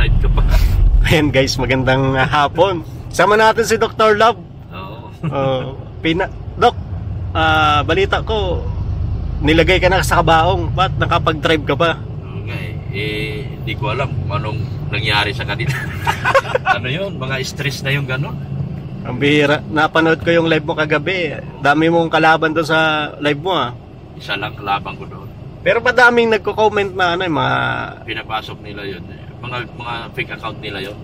Nag-drive ka pa. Ayan guys, magandang hapon. Sama natin si Dr. Love. Oo. Dok, balita ko, nilagay ka na sa kabaong. Ba't nakapag-drive ka pa? Hindi ko alam kung anong nangyari sa kanila. Ano yun? Mga stress na yung gano'n. Ang bihira. Napanood ko yung live mo kagabi. Dami mong kalaban doon sa live mo Isa lang kalaban ko doon. Pero madaming nagko-comment na ano, mga pinapasok nila yun. Mga fake account nila yun.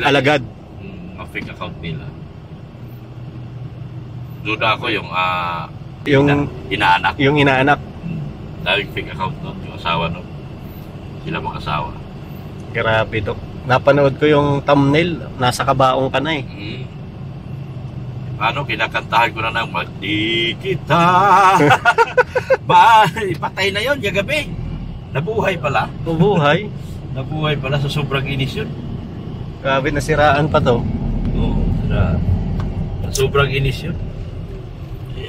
Alagad. Mga fake account nila. Duda ako yung inaanak. Yung inaanak. Daming fake account nun, yung asawa nun. Sila mga asawa. Grabe, Dok. Napanood ko yung thumbnail. Nasa kabaong ka na Ano, kinakantahan ko na ng Magdi kita. Patay na yun, gabi. Nabuhay pala. Nabuhay? Nabuhay pala sa sobrang inis yun. Grabe, nasiraan pa to. Oo, sobrang inis yun.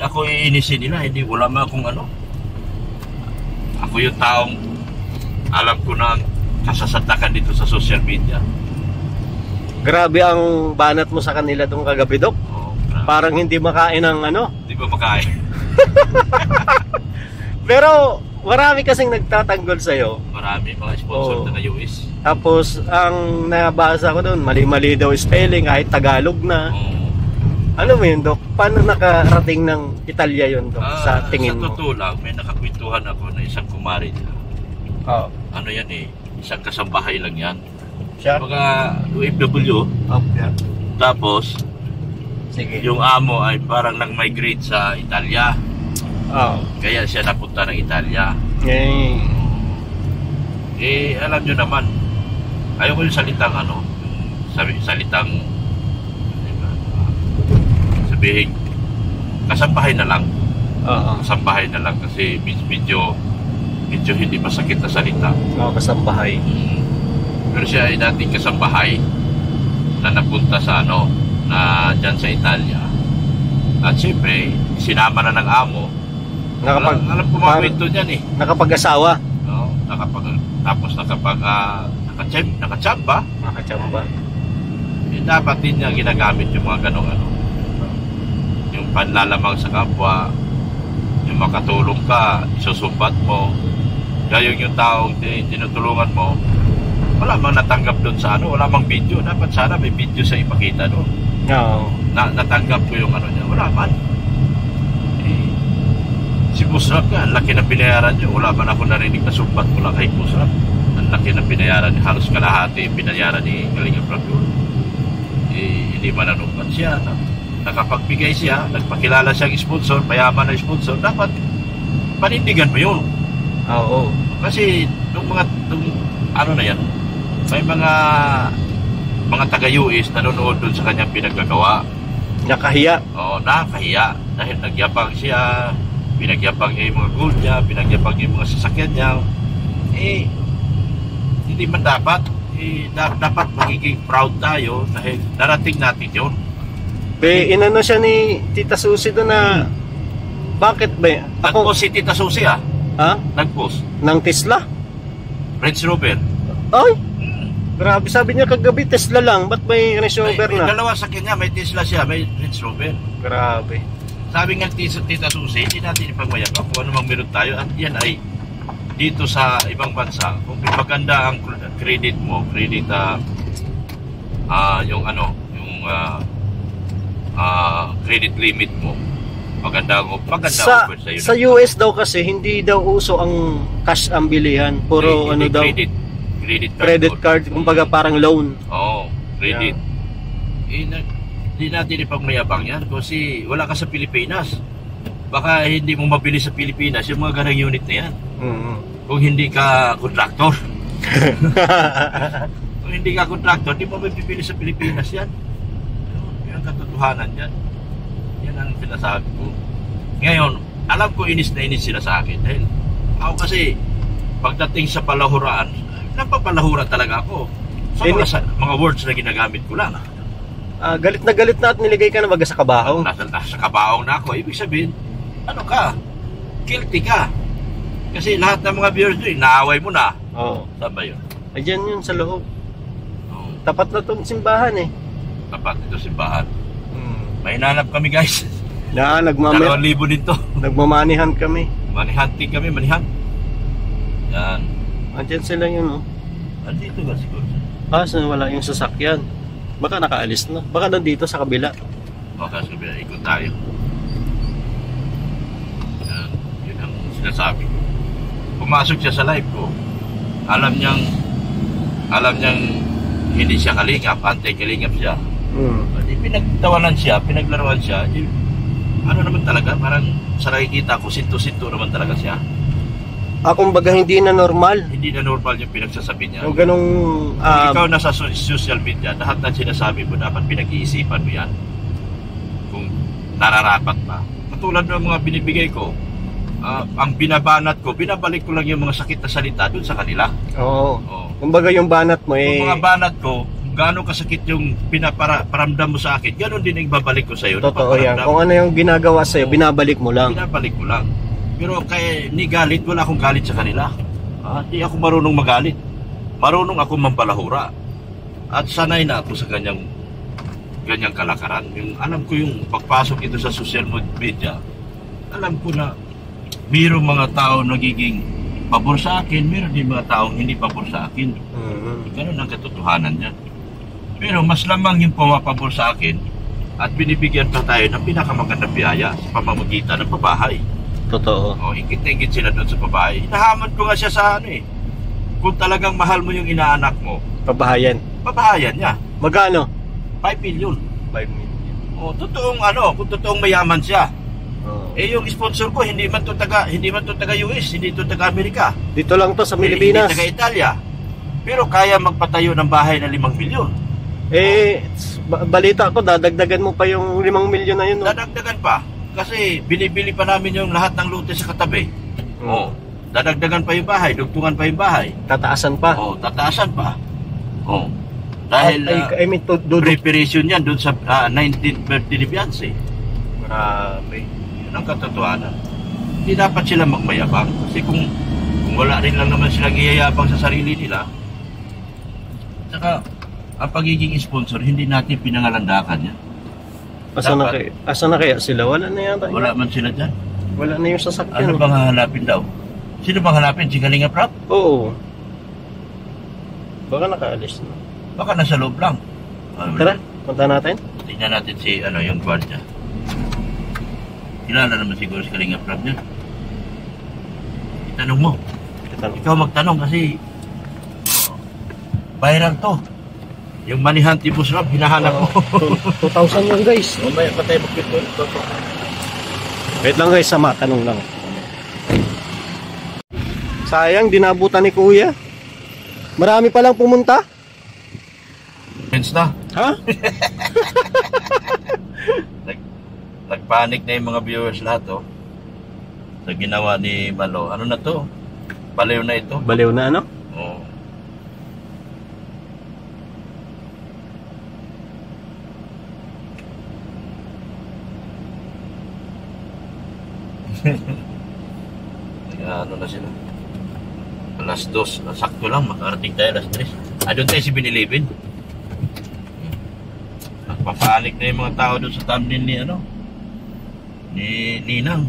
Ako iinisin nila, hindi wala man akong ano. Ako yung taong alam ko na kasasatakan dito sa social media. Grabe ang banat mo sa kanila tong kagabi, Dok. Parang hindi makain ng ano. Hindi ba makain? Pero marami kasing nagtatanggol sa'yo. Marami, mga sponsor na US. Tapos ang nabasa ko doon, mali-mali daw spelling kahit Tagalog na. Ano mo yun, Dok? Paano nakarating ng Italia yun, Dok, sa tingin mo? Sa totoo lang, may nakakwentuhan ako na isang kumari niya. Ano yan isang kasambahay lang yan. Siya? Mga OFW. Yeah. Tapos, sige, yung amo ay parang nag-migrate sa Italia. Kaya siya napunta ng Italia. Alam nyo naman, ayoko yung salitang salitang sabihin, kasambahay na lang. Kasambahay na lang kasi medyo hindi masakit na salita. Kasambahay. Pero siya ay dating kasambahay na napunta sa na dyan sa Italia. At siyempre, sinama na ng amo. Alam ko mga kwento dyan Nakapag-asawa. Tapos nakachamba. Dapat din niya ginagamit yung mga ganong yung panlalamang sa kapwa, yung makatulong ka, isusumbat mo. Gayong yung taong tinutulungan mo, wala mang natanggap doon sa wala mang video. Dapat sana may video sa ipakita doon. Natanggap ko yung niya. Wala man. Si Busrap nga, ang laki na binayaran niyo. Wala man ako narinig na sumbat mula kay Busrap. Ang laki na binayaran niya. Halos kalahati binayaran ni Kalinga Prab yun. Hindi man nanumpat siya. Nakapagbigay siya. Nagpakilala siyang sponsor. Payaman na sponsor. Dapat panindigan mo yun. Oo. Kasi nung na yan, may mga taga-US nanonood doon sa kanyang pinagagawa. Nakahiya. Nakahiya. Dahil nagyapang siya, pinagyapang niya yung mga gold niya, pinagyapang niya yung mga sasakyan niya. Hindi man dapat. Dapat magiging proud tayo dahil narating natin yun. Inano siya ni Tita Susie doon na bakit ba? Nag-post si Tita Susie Nag-post. Ng Tesla? Range Rover. Ay! Grabe, sabi niya kagabi Tesla lang. Ba't may Range Rover na? May dalawa sa kanya, may Tesla siya, may Range Rover. Grabe. Sabi nga Tita Susie, hindi natin ipagmayabang kung ano mang meron tayo. At yan ay dito sa ibang bansa. Kung maganda ang credit mo, yung credit limit mo, maganda sa sa'yo. Sa US daw kasi hindi daw uso ang cash ang bilihan, puro daw credit card, kumbaga parang loan. Credit. Hindi natin ipagmayabang yan kasi wala ka sa Pilipinas. Baka hindi mo mabili sa Pilipinas yung mga ganang unit na yan. Kung hindi ka contractor. Kung hindi ka contractor, di mo mabibili sa Pilipinas yan. Yan ang katotohanan yan. Yan ang sinasabi ko. Ngayon, alam ko inis na inis sila sa akin dahil ako kasi pagdating sa palahuraan, napapalahura talaga ako sa mga words na ginagamit ko lang. Galit na at niligay ka na baga sa kabaong. Nasa kabaong na ako. Ibig sabihin, guilty ka. Kasi lahat ng mga viewers doon, naaway mo na. Oo. Saan ba yun? Ayan yun sa loob. Oo. Tapat na tong simbahan eh. Tapat ito simbahan. Hmm. May hinanap kami guys. Na, 2,000 dito. nagmamanihan kami. Manihunting kami, manihan. Yan. Andyan sila yun, oh. Andito ba siguro? Kaso wala yung sasakyan. Baka nakaalis na. Baka nandito sa kabila. Baka sabihin, ikot tayo. Yan. Yun ang sinasabi. Pumasok siya sa live ko. Alam niyang hindi siya kalingap, anti-kalingap siya. Hindi pinagtawanan siya, pinaglaruan siya. Ano naman talaga, parang sa nakikita ko, sinto-sinto naman talaga siya. Kumbaga hindi na normal. Hindi na normal yung pinagsasabi niya. Yung ganong... Kung ikaw nasa social media, lahat ng sinasabi mo, dapat pinag-iisipan mo yan. Kung nararapat pa. Katulad ng mga binibigay ko, ang binabanat ko, binabalik ko lang yung mga sakit na salita dun sa kanila. Oo. Oo. Kumbaga yung banat mo eh... Yung mga banat ko, gaano kasakit yung pinaparamdam mo sa akin, gano'n din ang ibabalik ko sa'yo. Totoo yan. Kung ano yung ginagawa sa'yo, binabalik mo lang. Binabalik ko lang. Pero kaya ni galit, wala akong galit sa kanila. Di ako marunong magalit. Marunong ako mambalahura. At sanay na ako sa ganyang kalakaran. Yung, alam ko yung pagpasok ito sa social media, alam ko na mayroong mga tao nagiging pabor sa akin, mayroon din mga taong hindi pabor sa akin. Ganun ang katotohanan niya. Pero mas lamang yung pumapabor sa akin at binibigyan pa tayo ng pinakamagandang biyaya sa pamamagitan ng pabahay. Totoo. Higit na higit sila doon sa pabahay. Hinahamon ko nga siya sa kung talagang mahal mo yung inaanak mo, Pabahayan. pabahayan niya. Magkano? 5 million. 5 million. Totoong kung totoong mayaman siya. Oo. Yung sponsor ko hindi man to taga US, hindi to taga Amerika. Dito lang to sa Pilipinas. Hindi taga Italia. Pero kaya magpatayo ng bahay na 5 milyon. Balita ko, dadagdagan mo pa yung 5 milyon na yun. No? Dadagdagan pa. Kasi binibili pa namin yung lahat ng lote sa katabi. Dadagdagan pa yung bahay, dugtungan pa yung bahay. Tataasan pa. Tataasan pa. Dahil preparation yan doon sa 19th birthday ni Beyonce. Grabe. Yun ang katotohanan. Hindi dapat sila magmayabang. Kasi kung wala rin lang naman silang iyayabang sa sarili nila, saka ang pagiging sponsor, hindi natin pinangalandakan yan. Asa na kaya sila? Wala na yata. Wala man sila dyan. Wala na yung sasakyan. Ano bang hahanapin daw? Sino bang hanapin? Si Kalinga Prap? Oo. Baka nakaalis na. Baka nasa loob lang. Tara, punta natin. Tingnan natin si yung gwardiya. Kilala naman siguro si Kalinga Prap niya. Itanong mo. Ikaw magtanong kasi viral to. Yung manihan tipos rap, hinahanap mo. 2,000 yun guys. May patay magpito. Wait lang guys, tanong lang. Sayang, dinabutan ni Kuya. Marami palang pumunta. Friends na. Ha? Nagpanik na yung mga viewers lahat sa ginawa ni Malo. Ano na to? Baliw na ito. Baliw na ano? Oo. Ano na sila? Alas 2. Sakto lang. Makarating tayo alas 3. Doon tayo si Binilibin. Nagpapanik na yung mga tao doon sa thumbnail ni Ninang.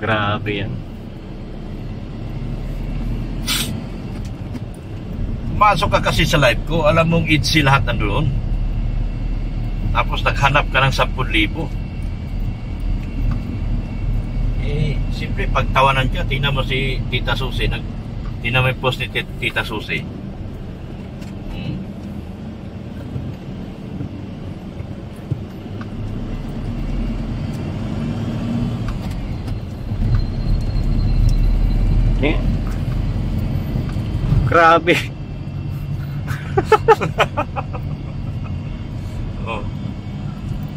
Grabe yan. Pumasok ka kasi sa live ko, alam mong itzy lahat nandoon. Tapos naghanap ka ng 10,000. Siyempre pagtawanan ka, tingnan mo si Tita Susi, tingnan mo yung post ni Tita Susi. Grabe.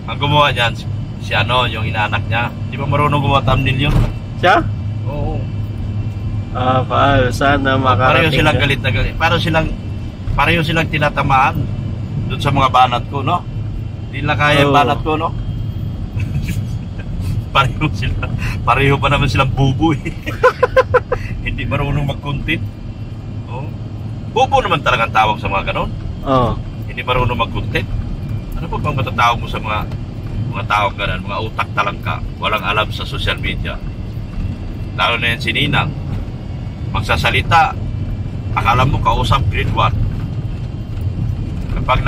Ang gumawa niyan, si yung inaanak niya. Di ba marunong gumawa thumbnail yun? Siya? Oo. Sana makarating. Pareho silang galit na galit. Pareho silang tinatamaan doon sa mga banat ko, no? Hindi na kaya yung banat ko, no? Pareho pa naman silang buboy. Hindi marunong mag-content. Bobo naman talaga ang tawag sa mga ganon. Oo. Hindi marunong mag-content. Ano pa bang matatawag mo sa mga taong ganon, mga utak talangka, walang alam sa social media. Lalo na yan si Ninang. Magsasalita, akala mo kausap grade 1. Kapag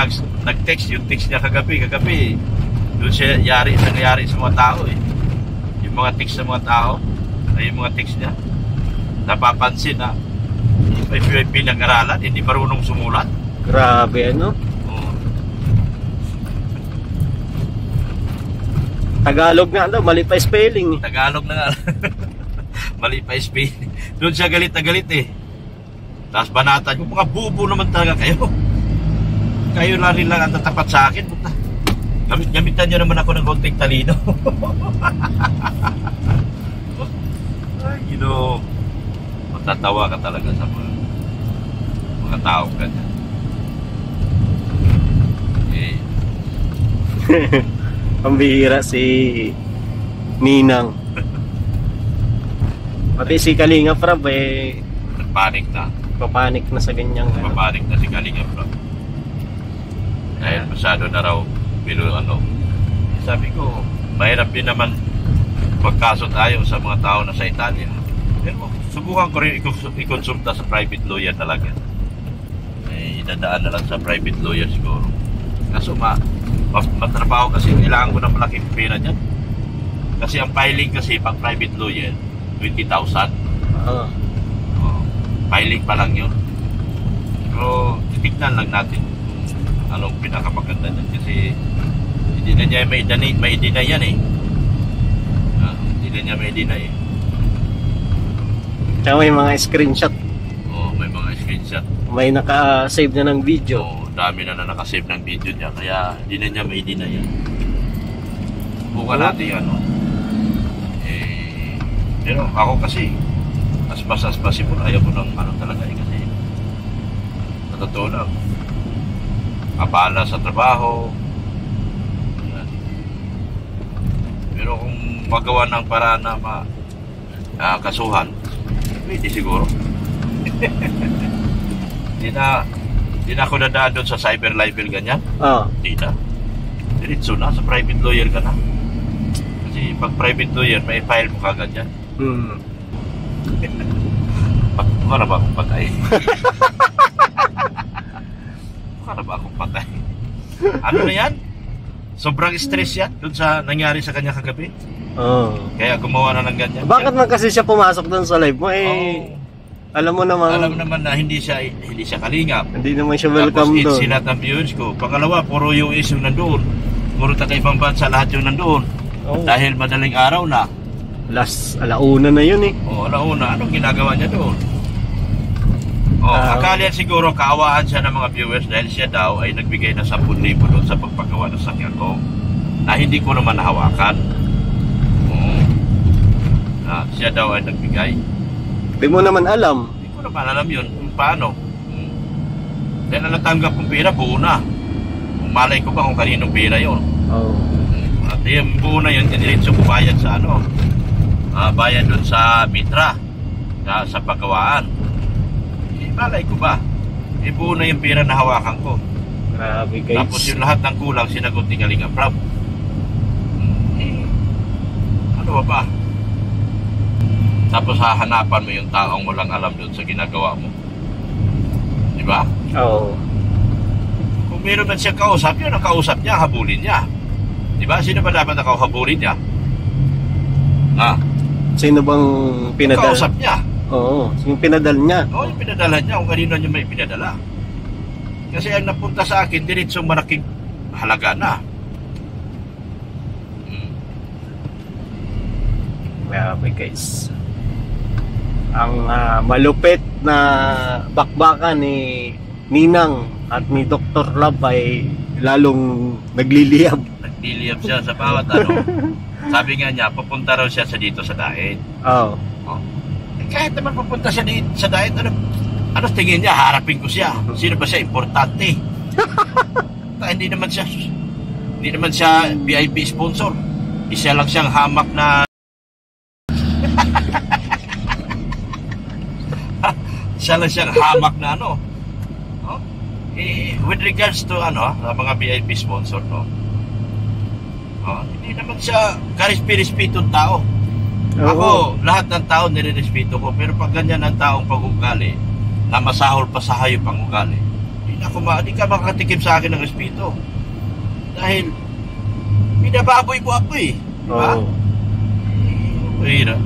nag-text, yung text niya kagabi, doon siya nangyari sa mga tao eh. Yung mga text sa mga tao, ay yung mga text niya. Napapansin na may pinag-aralan, hindi marunong sumulat. Grabe, ano? Oo. Tagalog nga daw, mali pa spelling. Tagalog na nga. Mali pa spelling. Doon siya galit na galit eh. Tapos banatan, yung mga bubo naman talaga kayo. Kayo na rin lang ang tatapat sa akin. Gamitan nyo naman ako ng konting talino. Ay, matatawa ka talaga sa mga tao ganyan. Eh. Pambihira si Ninang. Pati si Kalinga Prab eh, Nagpanik na. papanik na sa ganyang ano. Papanik na si Kalinga Prab. Dahil masyado na raw sabi ko, mahirap din naman magkaso tayo sa mga tao na sa Italia. Pero subukan ko rin ikonsulta sa private lawyer talaga. Idadaan na lang sa private lawyer siguro. Kaso matrabaho kasi, kailangan ko ng malaking pera dyan. Kasi ang filing kasi pag private lawyer, 20,000. Oo. Filing pa lang yun. Pero titignan lang natin anong pinakamaganda dyan kasi hindi na niya may deny yan eh. Hindi na niya may deny eh. Tsaka may mga screenshot. May mga screenshot. May naka-save na ng video. Dami na nakasave ng video niya kaya hindi na niya may deny yan. Subukan natin yan. Pero ako kasi as much as possible ayaw ko ng talaga eh kasi sa totoo lang abala sa trabaho. Pero kung magawa ng paraan na kasuhan, pwede siguro. Hindi na ako nadaan doon sa cyber libel ganyan. Hindi na. Diretso na, sa private lawyer ka na. Kasi pag private lawyer, may file mo kagad yan. Mukha na ba akong patay? Mukha na ba akong patay? Ano na yan? Sobrang stress yan doon sa nangyari sa kanya kagabi. Kaya gumawa na ng ganyan. Bakit man kasi siya pumasok doon sa live mo alam mo naman na hindi siya kalingap. Hindi naman siya welcome doon. Tapos sila ng viewers ko. Pangalawa, puro US yung nandoon. Puro taga-ibang bansa lahat yung nandoon. Dahil madaling araw na. Alauna na yun eh. Alauna. Anong ginagawa niya doon? Akala siguro kaawaan siya ng mga viewers dahil siya daw ay nagbigay na 10,000 doon sa pagpagawa ng sakyan ko. Na hindi ko naman nahawakan. Siya daw ay nagbigay. Hindi mo naman alam. Hindi ko naman alam yun kung paano. Dahil na natanggap kong pera, buo na. Kung malay ko ba kung kaninong pera yun. At yung buo na yun, diniritso ko bayad sa bayad doon sa Mitra. Sa pagkawaan. Malay ko ba? Buo na yung pera na hawakan ko. Grabe guys. Tapos yung lahat ng kulang, sinagot ni Kalinga Prab. Ano ba? Tapos hahanapan mo yung taong walang alam doon sa ginagawa mo. Di ba? Kung meron man siyang kausap, yun ang kausap niya, habulin niya. Di ba? Sino ba dapat habulin niya? Sino bang pinadala? Kausap niya. Yung pinadala niya. Yung pinadala niya, kung kanino niya may pinadala. Kasi ang napunta sa akin, diretsong malaking halaga na. Grabe guys. Ang malupit na bakbakan ni Ninang at ni Dr. Love ay lalong nagliliyab. Nagliliyab siya sa bawat Sabi nga niya, pupunta raw siya dito sa Daet. Kahit naman pupunta siya dito sa Daet, ano tingin niya, harapin ko siya. Sino ba siya? Importante. Hindi naman siya VIP sponsor. Isa lang siyang hamak na siya lang siyang hamak na With regards to mga VIP sponsor, no? Hindi naman siya karespi-respitong tao. Ako, lahat ng tao nire-respeto ko, pero pag ganyan ang taong pag-ugali, na masahol pa sa hayop ang ugali, hindi ka makatikim sa akin ng respeto. Dahil, binababoy mo ako eh. Diba?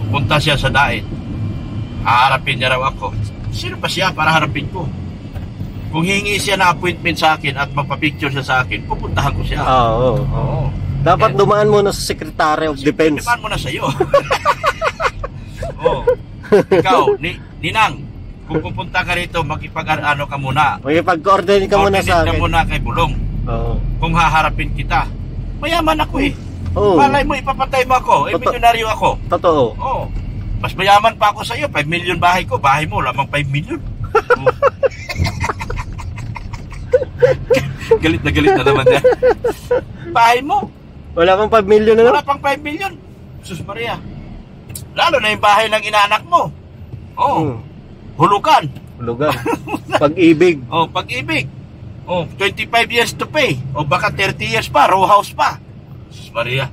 Punta siya sa dait. Haharapin niya raw ako. Sino pa siya para harapin ko? Kung hingi siya na appointment sa akin at magpa-picture siya sa akin, pupuntahan ko siya. Oo. Dapat dumaan mo na sa Secretary of Defense. Dumaan mo na sa'yo. Ikaw, Ninang, kung pupunta ka rito, makipag-ano ka muna. Makipag-coordinate ka muna sa akin. Coordinate ka muna kay Bulong. Kung haharapin kita. Mayaman ako eh. Malay mo, ipapatay mo ako. Milyonaryo ako. Totoo. Mas mayaman pa ako sa'yo. 5 million bahay ko. Bahay mo, lamang 5 million. Galit na naman yan. Bahay mo. Wala pang 5 million na. Wala pang 5 million. Sus Maria. Lalo na yung bahay ng inaanak mo. Hulugan. Pag-ibig. Pag-ibig. 25 years to pay. O baka 30 years pa. Row house pa. Sus Maria.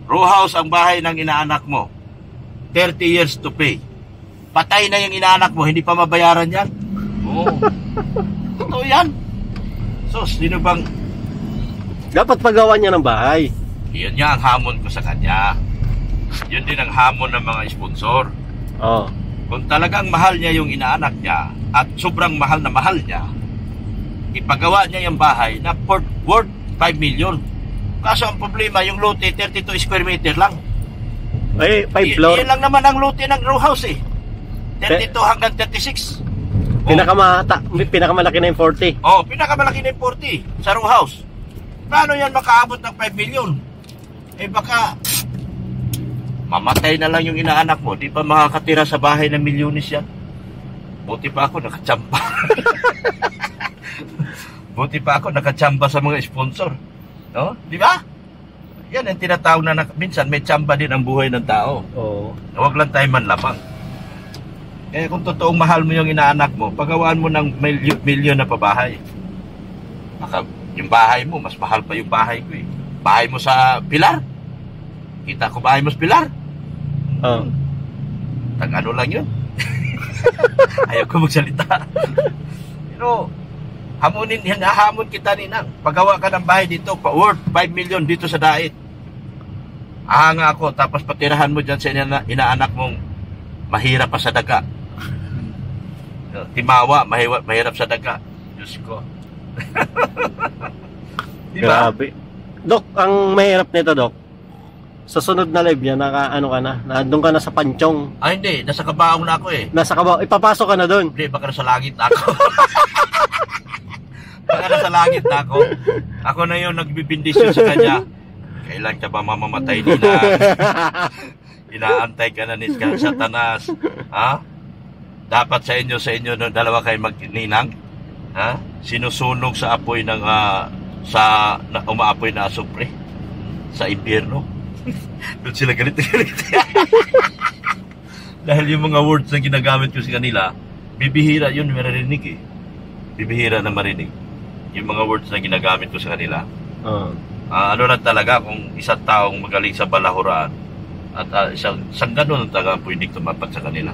Row house ang bahay ng inaanak mo. 30 years to pay. Patay na yung inaanak mo. Hindi pa mabayaran yan. Totoo yan. Sus, sino bang... Dapat pagawa niya ng bahay. Yun nga ang hamon ko sa kanya. Yun din ang hamon ng mga sponsor. Kung talagang mahal niya yung inaanak niya at sobrang mahal niya, ipagawa niya yung bahay na worth 5 million. Kaso ang problema, yung lote 32 square meter lang. 5 floor. Yan lang naman ang lote ng row house eh. 32 hanggang 36. Pinakamalaki na yung 40. Pinakamalaki na yung 40 sa row house. Paano yan makaabot ng 5 million? Baka mamatay na lang yung inaanak mo, di pa makakatira sa bahay ng milyones yan. Buti pa ako nakachamba. Buti pa ako nakachamba sa mga sponsor. No? Di ba? Yan ang tinatawag na minsan may tsamba din ang buhay ng tao. Huwag lang tayo manlamang. Kung totoong mahal mo yung inaanak mo, pagawaan mo ng milyon na pabahay. Baka yung bahay mo, mas mahal pa yung bahay ko eh. Bahay mo sa Pilar. Kita ko bahay mo sa Pilar. Tag-ano lang yun. Ayaw ko magsalita. Pero, hamon kita Ninang. Pagawa ka ng bahay dito, worth 5 million dito sa dait. Ahanga ako, tapos patirahan mo dyan sa inaanak mong mahirap pa sa daga. Timawa, mahirap sa daga. Diyos ko. Diba? Grabe. Dok, ang mahirap nito, Dok, sa sunod na live niya, nandun ka na sa Panchong. Hindi, nasa Kabaong na ako eh. Nasa Kabaong, ipapasok ka na doon. Hindi, baka nasa langit na ako. Baka nasa langit na ako. Ako na yung nagbibindisyon sa kanya. Kailan ka ba mamamatay nila? Inaantay ka na ni Satanas. Dapat sa inyo dalawa kayo magninang. Sinusunog sa apoy ng umaapoy na asupre sa impyerno. Doon sila galit. Dahil yung mga words na ginagamit ko sa kanila, bibihira yun marinig eh. Bibihira na marinig yung mga words na ginagamit ko sa kanila. Ano lang talaga kung isang taong magaling sa balahuraan at isang ganun ang taga pwedeng tumapat sa kanila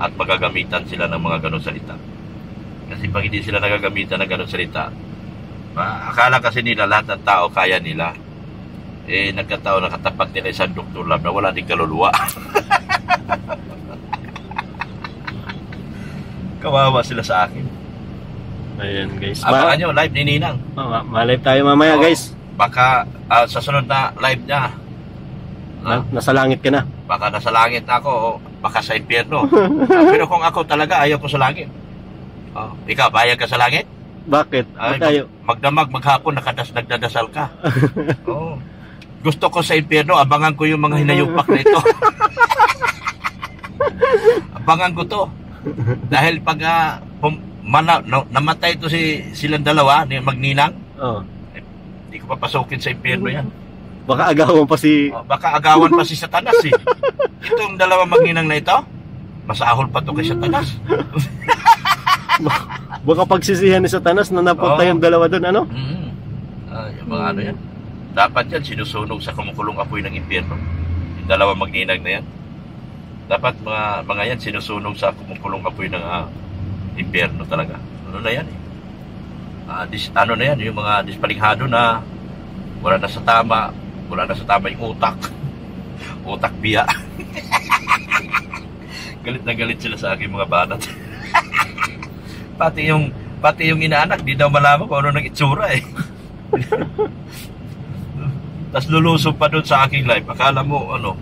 at magagamitan sila ng mga ganun salita. Kasi pag hindi sila nagagamitan ng ganun salita, akala kasi nila lahat ng tao kaya nila. Nagkataon na katapat nila isang Dr. Lab na wala din kaluluwa. Kawawa sila sa akin. Ayan guys. Abangan nyo, live ni Ninang. Ma-live tayo mamaya guys. Baka sa sunod na live niya, nasa langit ka na. Baka nasa langit na ako, o baka sa impyerno. Pero kung ako talaga, ayaw ko sa langit. Ikaw, bayag ka sa langit? Bakit? Magdamag, maghapon, nagdadasal ka. Gusto ko sa impyerno, abangan ko yung mga hinayupak na ito. Abangan ko to. Dahil pag namatay ito silang dalawa, ni Magninang, hindi ko papasukin sa impyerno yan. Baka agawan pa si Satanas eh. Itong dalawang Magninang na ito, masahol pa to kay Satanas. Baka pagsisihan ni Satanas na napunta yung dalawa doon, ano? Yung mga ano yan. Dapat yan sinusunog sa kumukulong apoy ng impyerno. Yung dalawang magninag na yan. Dapat mga yan sinusunog sa kumukulong apoy ng impyerno talaga. Ano na yan eh. Ano na yan, yung mga dispalinghado na wala na sa tama yung utak. Utak biya. Galit na galit sila sa aking mga banat. pati yung inaanak, di daw malaman kung ano nang itsura eh. Tapos lulusob pa doon sa aking live. Akala mo, ano.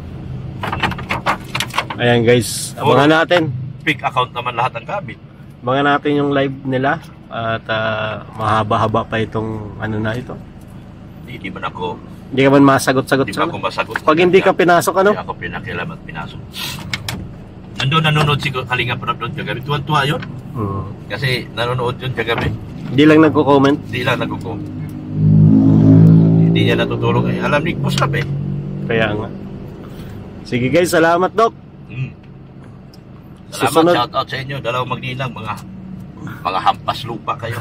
Ayan guys, abangan natin. Fake account naman lahat ng gamit. Abangan natin yung live nila. At mahaba-haba pa itong ano na ito. Hindi man Hindi ka man masagot-sagot Hindi sa ba ako masagot. Pag hindi ka pinasok, ano? Hindi ako pinakialam at pinasok. Nandun nanonood si Kalinga Prabdon kagabi. Tuwan-tuwa yun. Kasi nanonood yun kagabi. Hindi lang nagko-comment. Hindi lang nagko-comment. Hindi niya natutulong eh. Alam ni Pusrap eh. Kaya nga. Sige guys, salamat Doc. Salamat, Susunod. shout out sa inyo. Dalawang magninang, mga hampas lupa kayo.